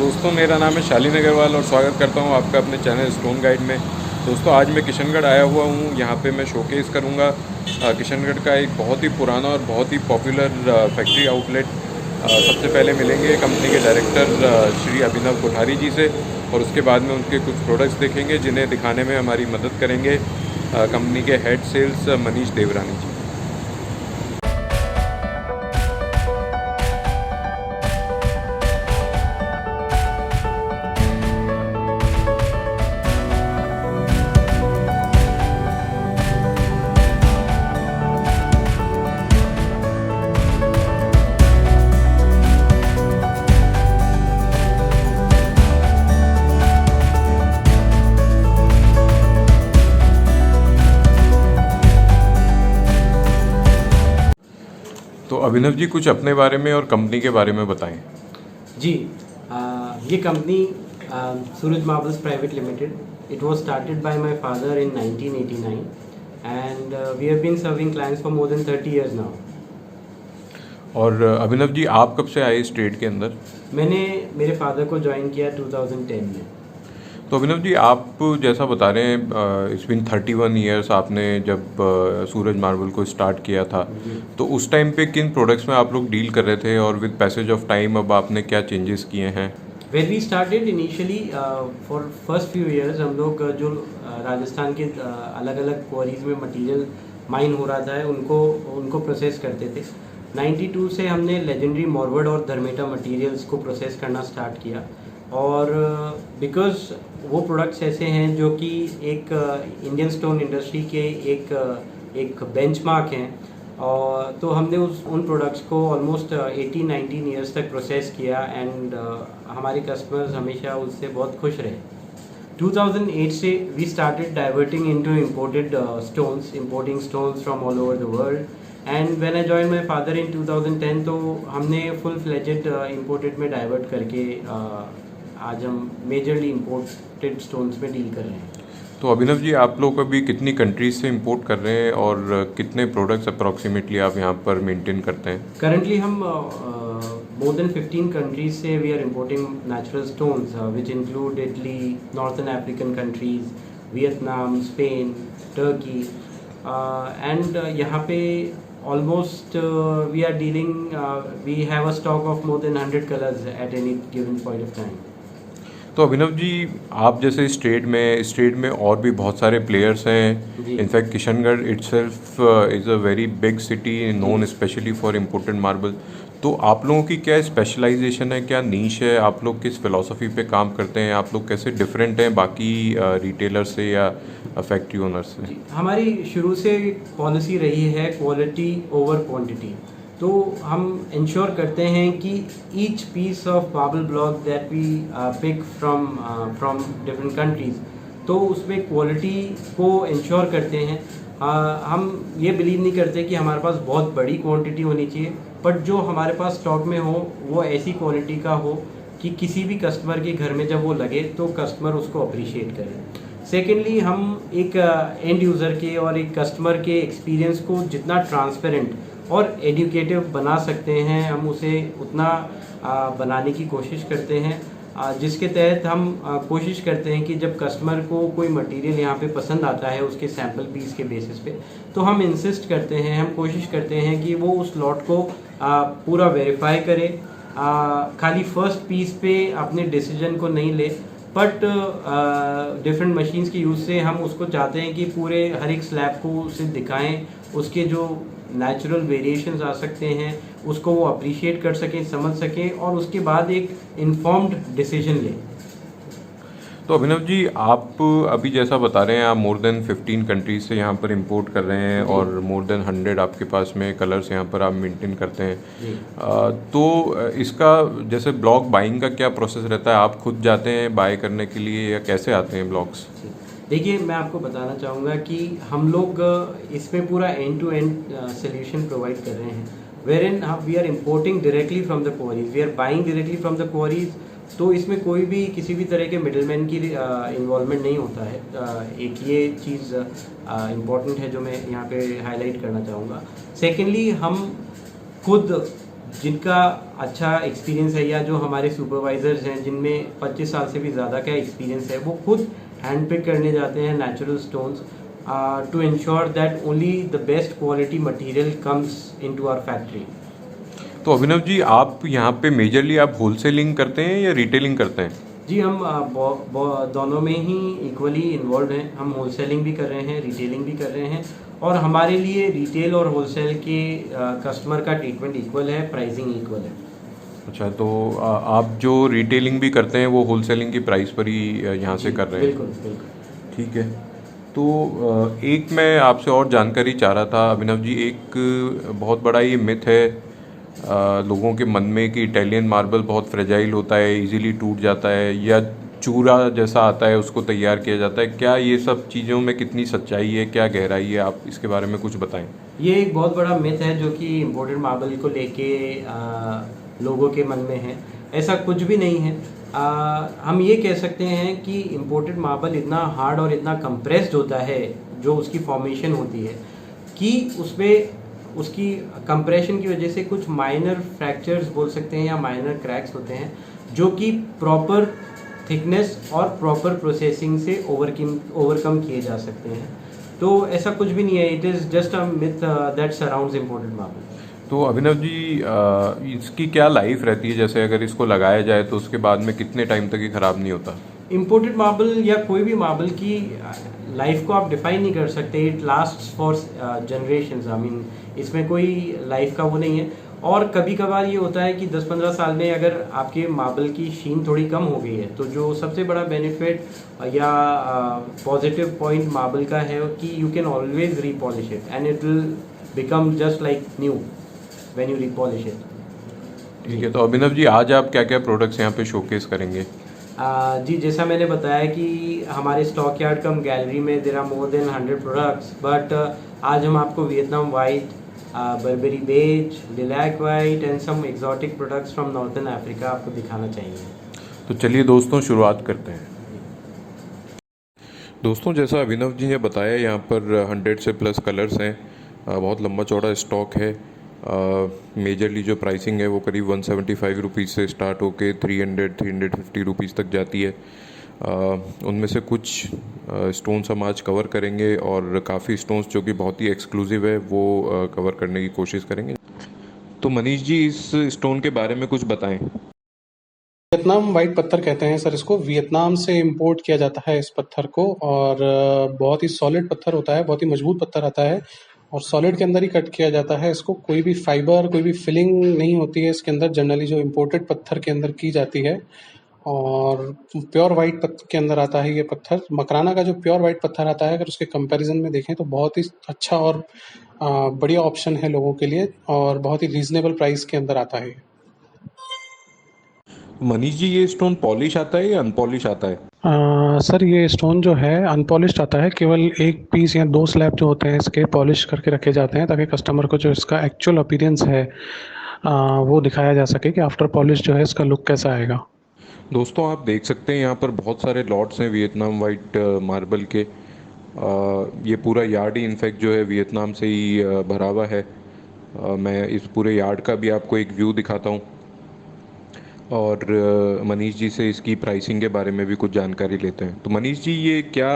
दोस्तों, मेरा नाम है शालीन अग्रवाल और स्वागत करता हूं आपका अपने चैनल स्टोन गाइड में। दोस्तों, आज मैं किशनगढ़ आया हुआ हूं। यहां पे मैं शोकेस करूंगा किशनगढ़ का एक बहुत ही पुराना और बहुत ही पॉपुलर फैक्ट्री आउटलेट। सबसे पहले मिलेंगे कंपनी के डायरेक्टर श्री अभिनव कोठारी जी से, और उसके बाद में उनके कुछ प्रोडक्ट्स देखेंगे जिन्हें दिखाने में हमारी मदद करेंगे कंपनी के हेड सेल्स मनीष देवरानी जी। तो अभिनव जी, कुछ अपने बारे में और कंपनी के बारे में बताएं। जी, ये company Suraj marbles private limited, it was started by my father in 1989 and we have been serving clients for more than 30 years now. और अभिनव जी, आप कब से आए इस ट्रेड के अंदर? मैंने मेरे फादर को ज्वाइन किया 2010 में। तो अभिनव जी, आप जैसा बता रहे हैं इट्स बिन 31 ईयर्स आपने जब सूरज मार्बल को स्टार्ट किया था, तो उस टाइम पे किन प्रोडक्ट्स में आप लोग डील कर रहे थे और विद पैसेज ऑफ टाइम अब आपने क्या चेंजेस किए हैं? When we started initially for first few years हम लोग जो राजस्थान के अलग अलग क्वारीज में मटेरियल माइन हो रहा था उनको प्रोसेस करते थे। 92 से हमने लेजेंडरी मॉरवर्ड और धर्मेटा मटेरियल्स को प्रोसेस करना स्टार्ट किया, और बिकॉज वो प्रोडक्ट्स ऐसे हैं जो कि एक इंडियन स्टोन इंडस्ट्री के एक बेंचमार्क हैं, और तो हमने उन प्रोडक्ट्स को ऑलमोस्ट 18-19 ईयर्स तक प्रोसेस किया एंड हमारे कस्टमर्स हमेशा उससे बहुत खुश रहे। 2008 से we started diverting into importing stones from all over the world, and when I join my father in 2010 तो हमने फुल फ्लेजेड इंपोर्टेड में डाइवर्ट करके आज हम मेजरली इंपोर्टेड स्टोन्स में डील कर रहे हैं। तो अभिनव जी, आप लोग अभी कितनी कंट्रीज से इंपोर्ट कर रहे हैं और कितने प्रोडक्ट्स अप्रॉक्सीमेटली आप यहाँ पर मेंटेन करते हैं? करंटली हम मोर देन 15 कंट्रीज से we are importing natural stones which include Italy, northern African countries, Vietnam, Spain, Turkey, and यहाँ पे almost we are dealing, we have a stock of more than 100 colours at any given point of time. तो अभिनव जी, आप जैसे इस trade में और भी बहुत सारे प्लेयर्स हैं। In fact Kishangarh itself is a very big city known specially for imported marble. तो आप लोगों की क्या स्पेशलाइजेशन है, क्या नीश है, आप लोग किस फिलॉसफी पे काम करते हैं, आप लोग कैसे डिफरेंट हैं बाकी रिटेलर से या फैक्ट्री ओनर से? हमारी शुरू से पॉलिसी रही है क्वालिटी ओवर क्वांटिटी। तो हम इंश्योर करते हैं कि each piece of marble block that we pick from different countries, तो उसमें क्वालिटी को इंश्योर करते हैं। हम ये बिलीव नहीं करते कि हमारे पास बहुत बड़ी क्वांटिटी होनी चाहिए, बट जो हमारे पास स्टॉक में हो वो ऐसी क्वालिटी का हो कि किसी भी कस्टमर के घर में जब वो लगे तो कस्टमर उसको अप्रिशिएट करे। सेकेंडली, हम एक एंड यूज़र के और एक कस्टमर के एक्सपीरियंस को जितना ट्रांसपेरेंट और एजुकेटिव बना सकते हैं हम उसे उतना बनाने की कोशिश करते हैं, जिसके तहत हम कोशिश करते हैं कि जब कस्टमर को कोई मटेरियल यहाँ पे पसंद आता है उसके सैम्पल पीस के बेसिस पे, तो हम इंसिस्ट करते हैं, हम कोशिश करते हैं कि वो उस लॉट को पूरा वेरीफाई करे, खाली फर्स्ट पीस पे अपने डिसीजन को नहीं ले, बट डिफरेंट मशीन्स के यूज़ से हम उसको चाहते हैं कि पूरे हर एक स्लैब को उसे दिखाएं, उसके जो नेचुरल वेरिएशंस आ सकते हैं उसको वो अप्रिशिएट कर सकें, समझ सकें, और उसके बाद एक इन्फॉर्म्ड डिसीजन लें। तो अभिनव जी, आप अभी जैसा बता रहे हैं आप मोर देन 15 कंट्रीज से यहाँ पर इंपोर्ट कर रहे हैं और मोर देन 100 आपके पास में कलर्स यहाँ पर आप मेंटेन करते हैं। तो इसका जैसे ब्लॉक बाइंग का क्या प्रोसेस रहता है? आप खुद जाते हैं बाय करने के लिए या कैसे आते हैं ब्लॉक्स? देखिए, मैं आपको बताना चाहूँगा कि हम लोग इसमें पूरा end to end solution provide कर रहे हैं, wherein we are importing directly from the quarries, we are buying directly from the quarries. तो इसमें कोई भी किसी भी तरह के मिडलमैन की इन्वॉल्वमेंट नहीं होता है। एक ये चीज़ इम्पॉर्टेंट है जो मैं यहाँ पे हाईलाइट करना चाहूँगा। सेकेंडली, हम खुद जिनका अच्छा एक्सपीरियंस है या जो हमारे सुपरवाइजर्स हैं जिनमें 25 साल से भी ज़्यादा का एक्सपीरियंस है, वो खुद हैंड पिक करने जाते हैं natural stones to ensure that only the best quality material comes into our factory. तो अभिनव जी, आप यहाँ पे मेजरली आप होलसेलिंग करते हैं या रिटेलिंग करते हैं? जी, हम दोनों में ही इक्वली इन्वॉल्व हैं। हम होलसेलिंग भी कर रहे हैं, रिटेलिंग भी कर रहे हैं, और हमारे लिए रिटेल और होलसेल के कस्टमर का ट्रीटमेंट इक्वल है, प्राइसिंग इक्वल है। अच्छा, तो आप जो रिटेलिंग भी करते हैं वो होलसेलिंग की प्राइस पर ही यहाँ से कर रहे हैं? बिल्कुल बिल्कुल। ठीक है। तो एक मैं आपसे और जानकारी चाह रहा था अभिनव जी, एक बहुत बड़ा ये मिथ है लोगों के मन में कि इटालियन मार्बल बहुत फ्रेजाइल होता है, इजीली टूट जाता है, या चूरा जैसा आता है उसको तैयार किया जाता है। क्या ये सब चीज़ों में कितनी सच्चाई है, क्या गहराई है, आप इसके बारे में कुछ बताएं। ये एक बहुत बड़ा मिथ है जो कि इम्पोर्टेड मार्बल को लेके लोगों के मन में है। ऐसा कुछ भी नहीं है। हम ये कह सकते हैं कि इम्पोर्टेड मार्बल इतना हार्ड और इतना कंप्रेस्ड होता है, जो उसकी फॉर्मेशन होती है, कि उसमें उसकी कंप्रेशन की वजह से कुछ माइनर फ्रैक्चर्स बोल सकते हैं या माइनर क्रैक्स होते हैं, जो कि प्रॉपर थिकनेस और प्रॉपर प्रोसेसिंग से ओवरकम किए जा सकते हैं। तो ऐसा कुछ भी नहीं है। It is just a myth that surrounds imported marble. तो अभिनव जी, इसकी क्या लाइफ रहती है? जैसे अगर इसको लगाया जाए तो उसके बाद में कितने टाइम तक ये ख़राब नहीं होता? इम्पोर्टेड मार्बल या कोई भी मार्बल की लाइफ को आप डिफाइन नहीं कर सकते। It last for generations. I mean, इसमें कोई लाइफ का वो नहीं है। और कभी कभार ये होता है कि 10-15 साल में अगर आपके मार्बल की शीन थोड़ी कम हो गई है, तो जो सबसे बड़ा बेनिफिट या पॉजिटिव पॉइंट मार्बल का है कि you can always repolish it and it will become just like new when you repolish it. ठीक है। तो अभिनव जी, आज आप क्या क्या प्रोडक्ट्स यहाँ पे शोकेस करेंगे? जी, जैसा मैंने बताया कि हमारे स्टॉक यार्ड कम गैलरी में there are more than 100 products, but आज हम आपको Vietnam white, Burberry beige, lilac white and some exotic products from northern Africa आपको दिखाना चाहेंगे। तो चलिए दोस्तों, शुरुआत करते हैं। दोस्तों, जैसा अभिनव जी ने बताया, यहाँ पर 100 से प्लस कलर्स हैं। बहुत लंबा चौड़ा स्टॉक है। मेजरली जो प्राइसिंग है वो करीब 175 रुपीज़ से स्टार्ट होके 300-350 रुपीज़ तक जाती है। उनमें से कुछ स्टोन्स हम आज कवर करेंगे, और काफ़ी स्टोन्स जो कि बहुत ही एक्सक्लूसिव है वो कवर करने की कोशिश करेंगे। तो मनीष जी, इस स्टोन के बारे में कुछ बताएं। वियतनाम वाइट पत्थर कहते हैं सर इसको। वियतनाम से इंपोर्ट किया जाता है इस पत्थर को, और बहुत ही सॉलिड पत्थर होता है, बहुत ही मजबूत पत्थर आता है, और सॉलिड के अंदर ही कट किया जाता है इसको। कोई भी फाइबर, कोई भी फिलिंग नहीं होती है इसके अंदर, जनरली जो इम्पोर्टेड पत्थर के अंदर की जाती है। और प्योर वाइट पत्थर के अंदर आता है ये पत्थर। मकराना का जो प्योर वाइट पत्थर आता है, अगर उसके कंपैरिजन में देखें तो बहुत ही अच्छा और बढ़िया ऑप्शन है लोगों के लिए, और बहुत ही रीजनेबल प्राइस के अंदर आता है। मनीष जी, ये स्टोन पॉलिश आता है या अनपॉलिश आता है? सर ये स्टोन जो है अनपॉलिश्ड आता है। केवल एक पीस या दो स्लैब जो होते हैं इसके पॉलिश करके रखे जाते हैं, ताकि कस्टमर को जो इसका एक्चुअल अपीयरेंस है वो दिखाया जा सके कि आफ्टर पॉलिश जो है इसका लुक कैसा आएगा। दोस्तों, आप देख सकते हैं यहाँ पर बहुत सारे लॉट्स हैं वियतनाम वाइट मार्बल के। ये पूरा यार्ड ही इनफैक्ट जो है वियतनाम से ही भरा हुआ है। मैं इस पूरे यार्ड का भी आपको एक व्यू दिखाता हूँ, और मनीष जी से इसकी प्राइसिंग के बारे में भी कुछ जानकारी लेते हैं। तो मनीष जी, ये क्या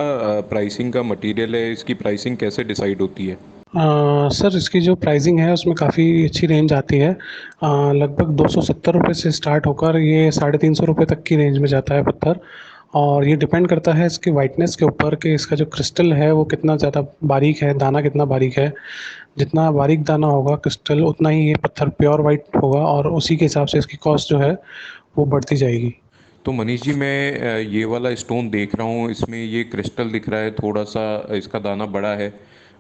प्राइसिंग का मटेरियल है? इसकी प्राइसिंग कैसे डिसाइड होती है? सर इसकी जो प्राइसिंग है उसमें काफ़ी अच्छी रेंज आती है। लगभग 270 रुपये से स्टार्ट होकर ये 350 रुपये तक की रेंज में जाता है पत्थर। और ये डिपेंड करता है इसकी वाइटनेस के ऊपर कि इसका जो क्रिस्टल है वो कितना ज़्यादा बारीक है, दाना कितना बारीक है। जितना बारीक दाना होगा क्रिस्टल, उतना ही ये पत्थर प्योर वाइट होगा, और उसी के हिसाब से इसकी कॉस्ट जो है वो बढ़ती जाएगी। तो मनीष जी, मैं ये वाला स्टोन देख रहा हूँ, इसमें ये क्रिस्टल दिख रहा है, थोड़ा सा इसका दाना बड़ा है।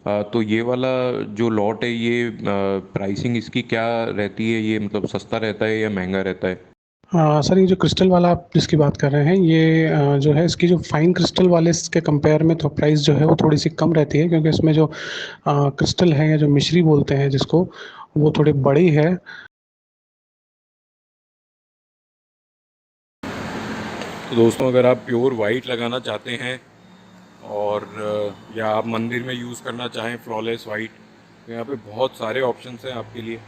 तो ये वाला जो लॉट है, ये प्राइसिंग इसकी क्या रहती है? ये मतलब सस्ता रहता है या महंगा रहता है? सर ये जो क्रिस्टल वाला आप जिसकी बात कर रहे हैं, ये जो है इसकी जो फाइन क्रिस्टल वाले के कंपेयर में तो प्राइस जो है वो थोड़ी सी कम रहती है, क्योंकि इसमें जो क्रिस्टल है या जो मिश्री बोलते हैं जिसको, वो थोड़ी बड़ी है। तो दोस्तों, अगर आप प्योर वाइट लगाना चाहते हैं, और या आप मंदिर में यूज़ करना चाहें फ्लॉलेस वाइट, तो यहाँ पे बहुत सारे ऑप्शंस हैं आपके लिए।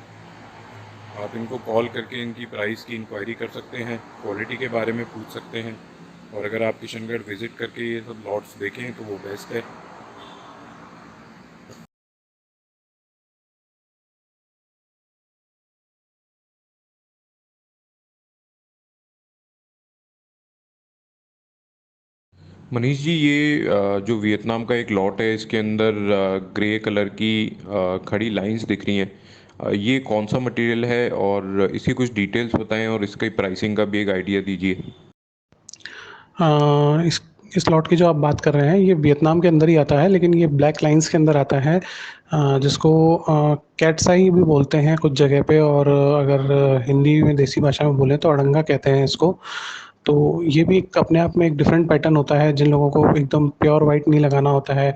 आप इनको कॉल करके इनकी प्राइस की इंक्वायरी कर सकते हैं, क्वालिटी के बारे में पूछ सकते हैं। और अगर आप किशनगढ़ विज़िट करके ये सब लॉट्स देखें तो वो बेस्ट है। मनीष जी, ये जो वियतनाम का एक लॉट है, इसके अंदर ग्रे कलर की खड़ी लाइंस दिख रही हैं। ये कौन सा मटेरियल है और इसकी कुछ डिटेल्स बताएं और इसकी प्राइसिंग का भी एक आइडिया दीजिए। इस लॉट की जो आप बात कर रहे हैं ये वियतनाम के अंदर ही आता है, लेकिन ये ब्लैक लाइंस के अंदर आता है, जिसको कैटसाई भी बोलते हैं कुछ जगह पे, और अगर हिंदी में देसी भाषा में बोले तो अड़ंगा कहते हैं इसको। तो ये भी एक अपने आप में एक डिफरेंट पैटर्न होता है। जिन लोगों को एकदम प्योर वाइट नहीं लगाना होता है,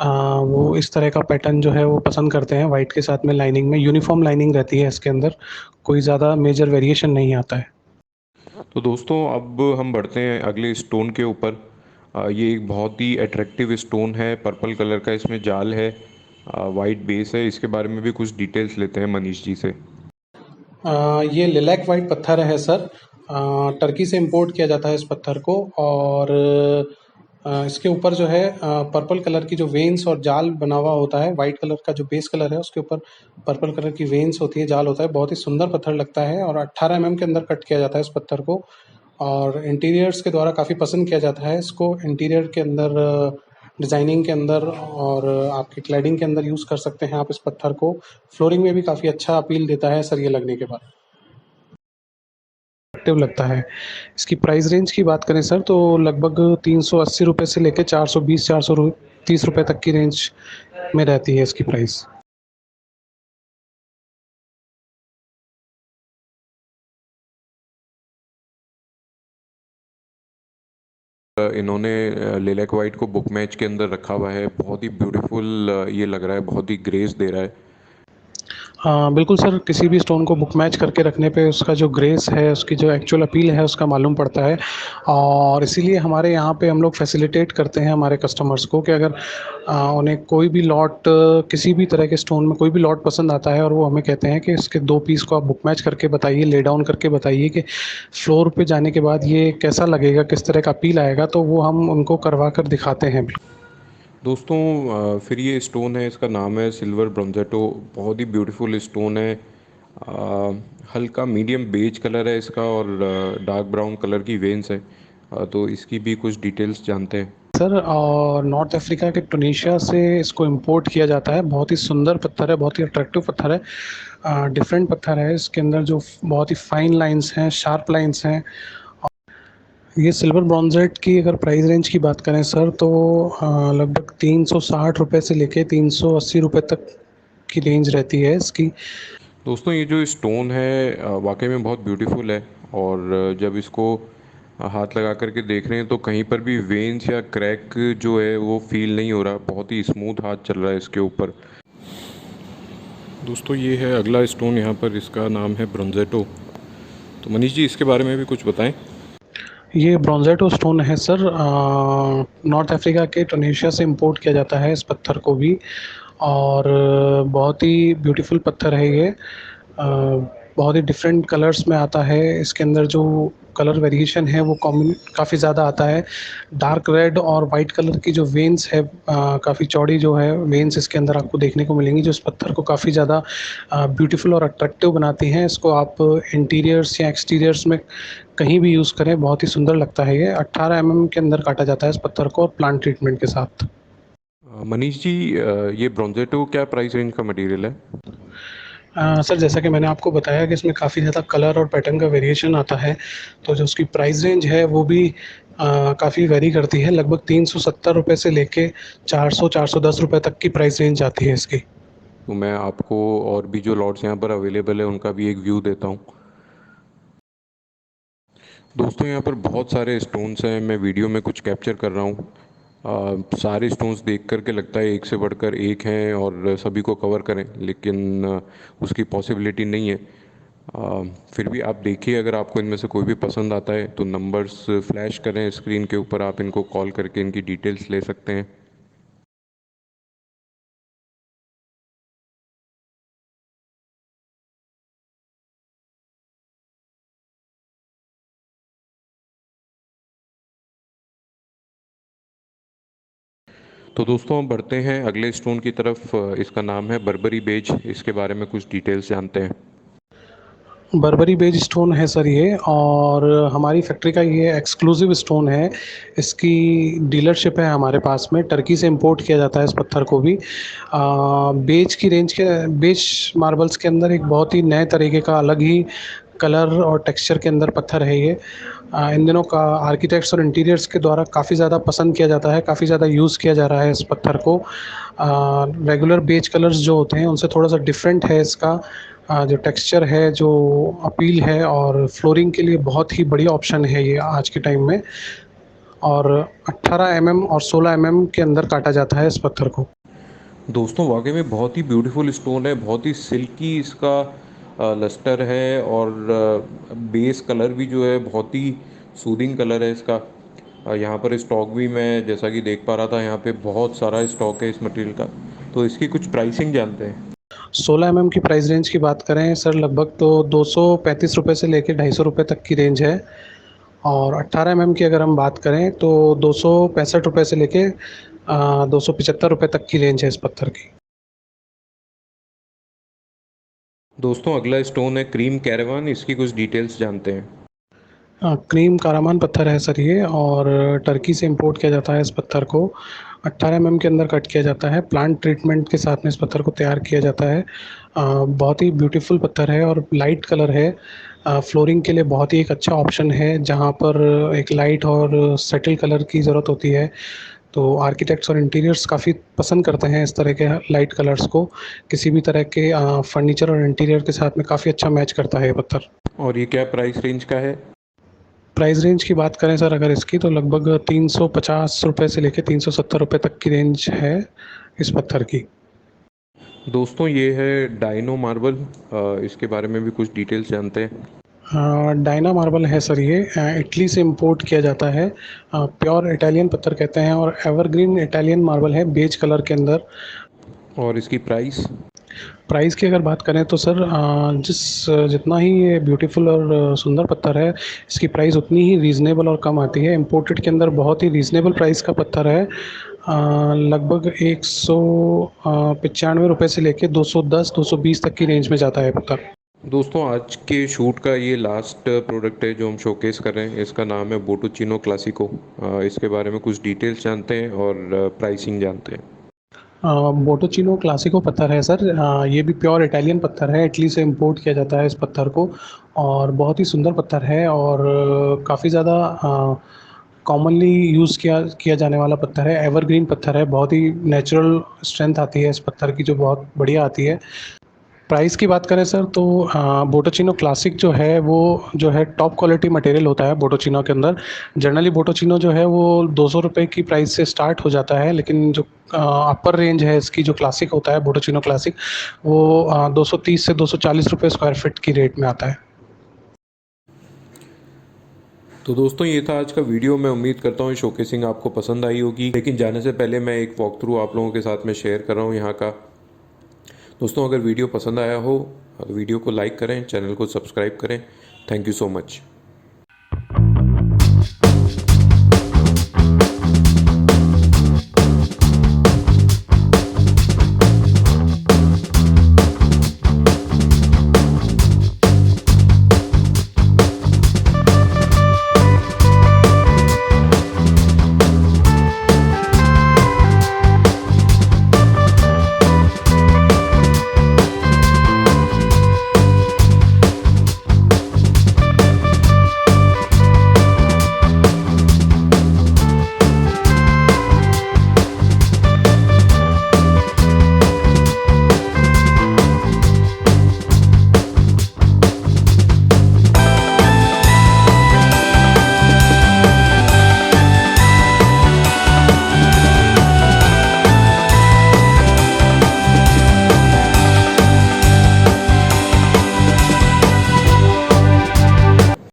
वो इस तरह का पैटर्न जो है वो पसंद करते हैं। वाइट के साथ में लाइनिंग में यूनिफॉर्म लाइनिंग रहती है इसके अंदर, कोई ज़्यादा मेजर वेरिएशन नहीं आता है। तो दोस्तों, अब हम बढ़ते हैं अगले स्टोन के ऊपर। ये एक बहुत ही अट्रैक्टिव स्टोन है, पर्पल कलर का इसमें जाल है, वाइट बेस है। इसके बारे में भी कुछ डिटेल्स लेते हैं मनीष जी से। ये लिलैक वाइट पत्थर है सर। टर्की से इंपोर्ट किया जाता है इस पत्थर को, और इसके ऊपर जो है पर्पल कलर की जो वेन्स और जाल बना हुआ होता है। वाइट कलर का जो बेस कलर है उसके ऊपर पर्पल कलर की वेन्स होती है, जाल होता है। बहुत ही सुंदर पत्थर लगता है, और 18 के अंदर कट किया जाता है इस पत्थर को, और इंटीरियर्स के द्वारा काफ़ी पसंद किया जाता है इसको। इंटीरियर के अंदर, डिज़ाइनिंग के अंदर, और आपकी क्लैडिंग के अंदर यूज़ कर सकते हैं आप इस पत्थर को। फ्लोरिंग में भी काफ़ी अच्छा अपील देता है सर ये लगने के बाद, अट्रैक्टिव लगता है। इसकी प्राइस रेंज की बात करें सर तो लगभग 380 रुपये से लेकर 420 430 रुपये तक की रेंज में रहती है इसकी प्राइस। इन्होंने लिलैक वाइट को बुक मैच के अंदर रखा हुआ है। बहुत ही ब्यूटीफुल ये लग रहा है, बहुत ही ग्रेस दे रहा है। हाँ बिल्कुल सर, किसी भी स्टोन को बुक मैच करके रखने पे उसका जो ग्रेस है, उसकी जो एक्चुअल अपील है उसका मालूम पड़ता है। और इसीलिए हमारे यहाँ पे हम लोग फैसिलिटेट करते हैं हमारे कस्टमर्स को कि अगर उन्हें कोई भी लॉट, किसी भी तरह के स्टोन में कोई भी लॉट पसंद आता है, और वो हमें कहते हैं कि इसके 2 पीस को आप बुक मैच करके बताइए, ले डाउन करके बताइए कि फ्लोर पे जाने के बाद ये कैसा लगेगा, किस तरह का अपील आएगा, तो वो हम उनको करवा कर दिखाते हैं। दोस्तों, फिर ये स्टोन है, इसका नाम है सिल्वर ब्रोंजेटो। बहुत ही ब्यूटीफुल स्टोन है। हल्का मीडियम बेज कलर है इसका, और डार्क ब्राउन कलर की वेन्स है। तो इसकी भी कुछ डिटेल्स जानते हैं। सर, और नॉर्थ अफ्रीका के टुनीशिया से इसको इंपोर्ट किया जाता है। बहुत ही सुंदर पत्थर है, बहुत ही अट्रैक्टिव पत्थर है, डिफरेंट पत्थर है। इसके अंदर जो बहुत ही फाइन लाइंस हैं, शार्प लाइंस हैं। ये सिल्वर ब्रॉन्जेट की अगर प्राइस रेंज की बात करें सर तो लगभग 360 रुपये से लेके 380 रुपये तक की रेंज रहती है इसकी। दोस्तों, ये जो स्टोन है वाकई में बहुत ब्यूटीफुल है। और जब इसको हाथ लगा करके देख रहे हैं तो कहीं पर भी वेन्स या क्रैक जो है वो फील नहीं हो रहा। बहुत ही स्मूथ हाथ चल रहा है इसके ऊपर। दोस्तों, ये है अगला स्टोन यहाँ पर, इसका नाम है ब्रोंजेटो। तो मनीष जी, इसके बारे में भी कुछ बताएं। ये ब्रॉन्जेटो स्टोन है सर। नॉर्थ अफ्रीका के टुनीशिया से इंपोर्ट किया जाता है इस पत्थर को भी, और बहुत ही ब्यूटीफुल पत्थर है ये। बहुत ही डिफरेंट कलर्स में आता है। इसके अंदर जो कलर वेरिएशन है वो काफ़ी ज़्यादा आता है। डार्क रेड और वाइट कलर की जो वेन्स है, काफ़ी चौड़ी जो है वेन्स इसके अंदर आपको देखने को मिलेंगी, जो इस पत्थर को काफ़ी ज़्यादा ब्यूटीफुल और अट्रैक्टिव बनाती हैं। इसको आप इंटीरियर्स या एक्सटीरियर्स में कहीं भी यूज़ करें, बहुत ही सुंदर लगता है ये। 18 के अंदर काटा जाता है इस पत्थर को, और प्लांट ट्रीटमेंट के साथ। मनीष जी, ये ब्रोंजेटो क्या प्राइस रेंज का मटेरियल है। सर, जैसा कि मैंने आपको बताया कि इसमें काफ़ी ज़्यादा कलर और पैटर्न का वेरिएशन आता है, तो जो उसकी प्राइस रेंज है वो भी काफ़ी वेरी करती है। लगभग 370 रुपये से लेके 400 410 रुपये तक की प्राइस रेंज आती है इसकी। तो मैं आपको और भी जो लॉट्स यहाँ पर अवेलेबल है उनका भी एक व्यू देता हूँ। दोस्तों, यहाँ पर बहुत सारे स्टोन्स हैं। मैं वीडियो में कुछ कैप्चर कर रहा हूँ। सारे स्टोन्स देख कर के लगता है एक से बढ़कर एक हैं और सभी को कवर करें, लेकिन उसकी पॉसिबिलिटी नहीं है। फिर भी आप देखिए, अगर आपको इनमें से कोई भी पसंद आता है तो नंबर्स फ्लैश करें स्क्रीन के ऊपर, आप इनको कॉल करके इनकी डिटेल्स ले सकते हैं। तो दोस्तों हम बढ़ते हैं अगले स्टोन की तरफ। इसका नाम है बर्बरी बेज। इसके बारे में कुछ डिटेल्स जानते हैं। बर्बरी बेज स्टोन है सर ये, और हमारी फैक्ट्री का ये एक्सक्लूसिव स्टोन है। इसकी डीलरशिप है हमारे पास में, टर्की से इंपोर्ट किया जाता है इस पत्थर को भी। बेज की रेंज के बेज मार्बल्स के अंदर एक बहुत ही नए तरीके का अलग ही कलर और टेक्सचर के अंदर पत्थर है ये। इन दिनों का आर्किटेक्ट्स और इंटीरियर्स के द्वारा काफ़ी ज़्यादा पसंद किया जाता है, काफ़ी ज़्यादा यूज़ किया जा रहा है इस पत्थर को। रेगुलर बेज कलर्स जो होते हैं उनसे थोड़ा सा डिफरेंट है इसका जो टेक्सचर है, जो अपील है, और फ्लोरिंग के लिए बहुत ही बढ़िया ऑप्शन है ये आज के टाइम में। और 18 mm और 16 mm के अंदर काटा जाता है इस पत्थर को। दोस्तों वाकई में बहुत ही ब्यूटीफुल स्टोन है, बहुत ही सिल्की इसका लस्टर है, और बेस कलर भी जो है बहुत ही सूदिंग कलर है इसका। यहाँ पर स्टॉक भी मैं जैसा कि देख पा रहा था, यहाँ पे बहुत सारा स्टॉक है इस मटेरियल का। तो इसकी कुछ प्राइसिंग जानते हैं। 16 mm की प्राइस रेंज की बात करें सर, लगभग तो 235 रुपये से लेकर 250 रुपये तक की रेंज है। और 18 mm की अगर हम बात करें तो 265 रुपये से लेके 275 रुपये तक की रेंज है इस पत्थर की। दोस्तों अगला स्टोन है क्रीम कैरेवान। इसकी कुछ डिटेल्स जानते हैं। क्रीम कारामान पत्थर है सर ये, और टर्की से इंपोर्ट किया जाता है इस पत्थर को। 18 mm के अंदर कट किया जाता है, प्लांट ट्रीटमेंट के साथ में इस पत्थर को तैयार किया जाता है। बहुत ही ब्यूटीफुल पत्थर है और लाइट कलर है। फ्लोरिंग के लिए बहुत ही एक अच्छा ऑप्शन है, जहाँ पर एक लाइट और सेटल कलर की ज़रूरत होती है। तो आर्किटेक्ट्स और इंटीरियर्स काफ़ी पसंद करते हैं इस तरह के लाइट कलर्स को। किसी भी तरह के फर्नीचर और इंटीरियर के साथ में काफ़ी अच्छा मैच करता है ये पत्थर। और ये क्या प्राइस रेंज का है? प्राइस रेंज की बात करें सर अगर इसकी, तो लगभग 350 रुपये से लेकर 370 रुपये तक की रेंज है इस पत्थर की। दोस्तों ये है डाइनो मार्बल। इसके बारे में भी कुछ डिटेल्स जानते हैं। डायना मार्बल है सर ये, इटली से इंपोर्ट किया जाता है। प्योर इटालियन पत्थर कहते हैं, और एवरग्रीन इटालियन मार्बल है बेज कलर के अंदर। और इसकी प्राइस की अगर बात करें तो सर, जितना ही ये ब्यूटीफुल और सुंदर पत्थर है, इसकी प्राइस उतनी ही रीज़नेबल और कम आती है। इम्पोर्टेड के अंदर बहुत ही रीज़नेबल प्राइस का पत्थर है। लगभग 195 रुपये से लेके 210-220 तक की रेंज में जाता है पत्थर। दोस्तों आज के शूट का ये लास्ट प्रोडक्ट है जो हम शोकेस कर रहे हैं। इसका नाम है बोटोचिनो क्लासिको। इसके बारे में कुछ डिटेल्स जानते हैं और प्राइसिंग जानते हैं। बोटोचिनो क्लासिको पत्थर है सर। ये भी प्योर इटालियन पत्थर है, इटली से इंपोर्ट किया जाता है इस पत्थर को। और बहुत ही सुंदर पत्थर है, और काफ़ी ज़्यादा कॉमनली यूज़ किया जाने वाला पत्थर है। एवरग्रीन पत्थर है, बहुत ही नेचुरल स्ट्रेंथ आती है इस पत्थर की, जो बहुत बढ़िया आती है। प्राइस की बात करें सर तो बोटोचिनो क्लासिक जो है वो जो है टॉप क्वालिटी मटेरियल होता है बोटोचिनो के अंदर। जनरली बोटोचिनो जो है वो 200 रुपये की प्राइस से स्टार्ट हो जाता है, लेकिन जो अपर रेंज है इसकी, जो क्लासिक होता है बोटोचिनो क्लासिक, वो 230 से 240 रुपये स्क्वायर फीट की रेट में आता है। तो दोस्तों ये था आज का वीडियो। मैं उम्मीद करता हूँ शोकेसिंग आपको पसंद आई होगी, लेकिन जाने से पहले मैं एक वॉक थ्रू आप लोगों के साथ में शेयर कर रहा हूँ यहाँ का। दोस्तों अगर वीडियो पसंद आया हो तो वीडियो को लाइक करें, चैनल को सब्सक्राइब करें। Thank you so much.